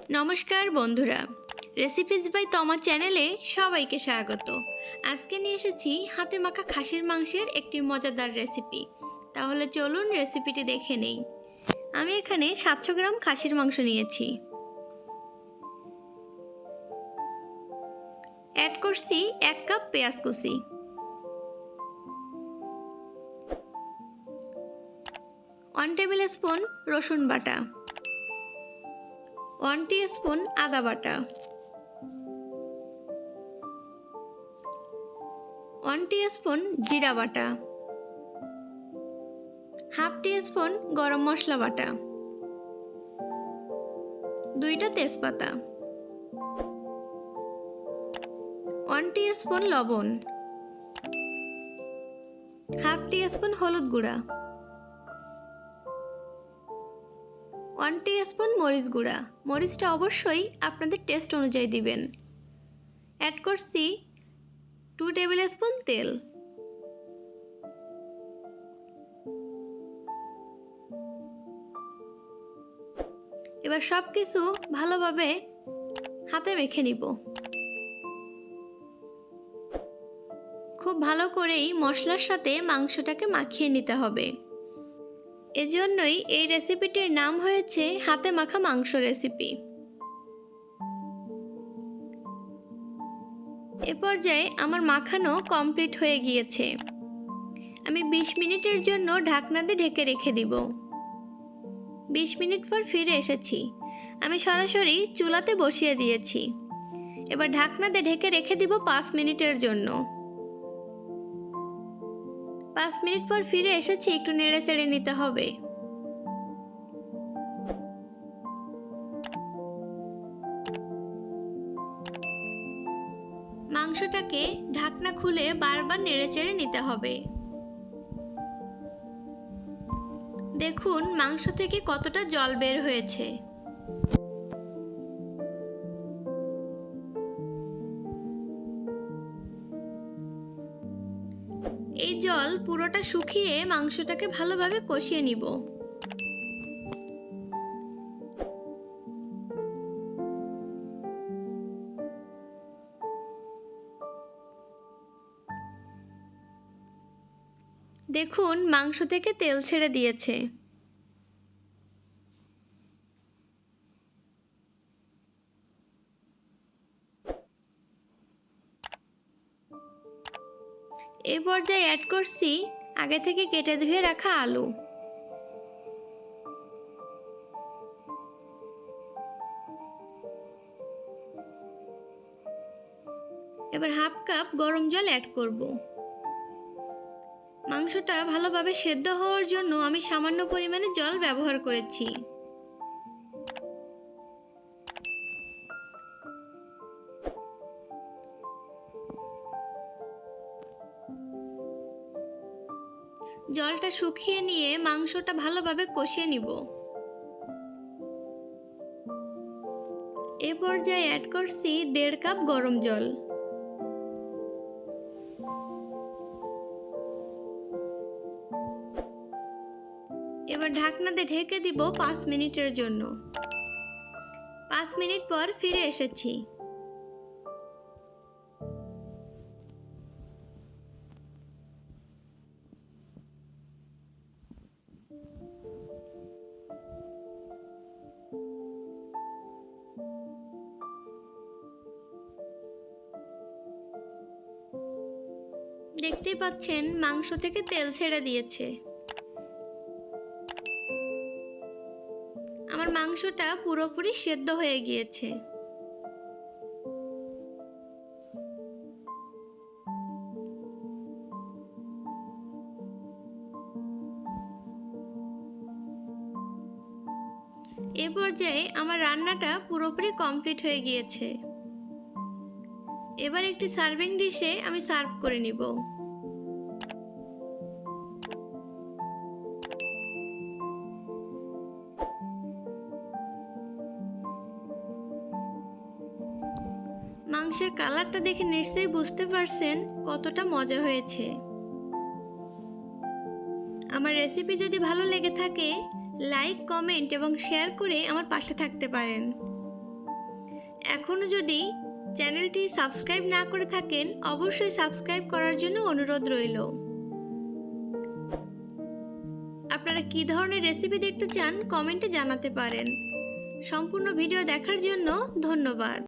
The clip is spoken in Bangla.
নমস্কার বন্ধুরা, রেসিপিজ বাই তমা চ্যানেলে সবাইকে স্বাগত। আজকে নিয়ে এসেছি হাতে মাখা খাসির মাংসের একটি মজাদার রেসিপি। তাহলে চলুন রেসিপিটি দেখে নেই। আমি এখানে 700 গ্রাম খাসির মাংস নিয়েছি। অ্যাড করছি 1 কাপ পেঁয়াজ কুচি, 1 টেবিল স্পুন রসুন বাটা, 1 টিস্পুন আদা বাটা, 1 টিস্পুন জিরা বাটা, হাফ টিস্পুন গরম মশলা বাটা, 2টা তেজপাতা, 1 টিস্পুন লবণ, হাফ টিস্পুন হলুদ গুঁড়া, 1 টিস্পুন মরিচ গুঁড়া। মরিচটা অবশ্যই আপনাদের টেস্ট অনুযায়ী দিবেন। অ্যাড করছি 2 টেবিল স্পুন তেল। এবার সব কিছু ভালোভাবে হাতে মেখে নিব। খুব ভালো করেই মশলার সাথে মাংসটাকে মাখিয়ে নিতে হবে। এজন্যই এই রেসিপিটির নাম হয়েছে হাতে মাখা মাংস রেসিপি। এ পর্যায়ে আমার মাখানো কমপ্লিট হয়ে গিয়েছে। আমি 20 মিনিটের জন্য ঢাকনা দিয়ে ঢেকে রেখে দিব। 20 মিনিট পর ফিরে এসেছি। আমি সরাসরি চুলাতে বসিয়ে দিয়েছি। এবার ঢাকনা দিয়ে ঢেকে রেখে দিব 5 মিনিটের জন্য। 5 মিনিট পর ফিরে এসেছি, একটু নেড়ে চেড়ে নিতে হবে। মাংসটাকে ঢাকনা খুলে বারবার নেড়ে চেড়ে নিতে হবে। দেখুন মাংস থেকে কতটা জল বের হয়েছে। এই জল পুরোটা শুকিয়ে মাংসটাকে ভালোভাবে কষিয়ে নিব। দেখুন মাংস থেকে তেল ছেড়ে দিয়েছে। এই পর্যায়ে অ্যাড করছি আগে থেকে কেটে ধুয়ে রাখা আলু। এবার হাফ কাপ গরম জল অ্যাড করব। মাংসটা ভালোভাবে সেদ্ধ হওয়ার জন্য আমি সামান্য পরিমাণে জল ব্যবহার করেছি। জলটা শুকিয়ে নিয়ে মাংসটা ভালোভাবে কষিয়ে নিব। এ পর্যায়ে অ্যাড করছি 1.5 কাপ গরম জল। এবার ঢাকনা দিয়ে ঢেকে দিব 5 মিনিটের জন্য। 5 মিনিট পর ফিরে এসেছি। দেখতেই পাচ্ছেন মাংস থেকে তেল ছেড়ে দিয়েছে। আমার মাংসটা পুরোপুরি সেদ্ধ হয়ে গিয়েছে। এ পর্যায়ে আমার রান্নাটা পুরোপুরি কমপ্লিট হয়ে গিয়েছে। এবার একটি সার্ভিং ডিশে আমি সার্ভ করে নিব। মাংসের কালারটা দেখে নিশ্চয়ই বুঝতে পারছেন কতটা মজা হয়েছে। আমার রেসিপি যদি ভালো লেগে থাকে লাইক, কমেন্ট এবং শেয়ার করে আমার পাশে থাকতে পারেন। এখনও যদি চ্যানেলটি সাবস্ক্রাইব না করে থাকেন অবশ্যই সাবস্ক্রাইব করার জন্য অনুরোধ রইল। আপনারা কী ধরনের রেসিপি দেখতে চান কমেন্টে জানাতে পারেন। সম্পূর্ণ ভিডিও দেখার জন্য ধন্যবাদ।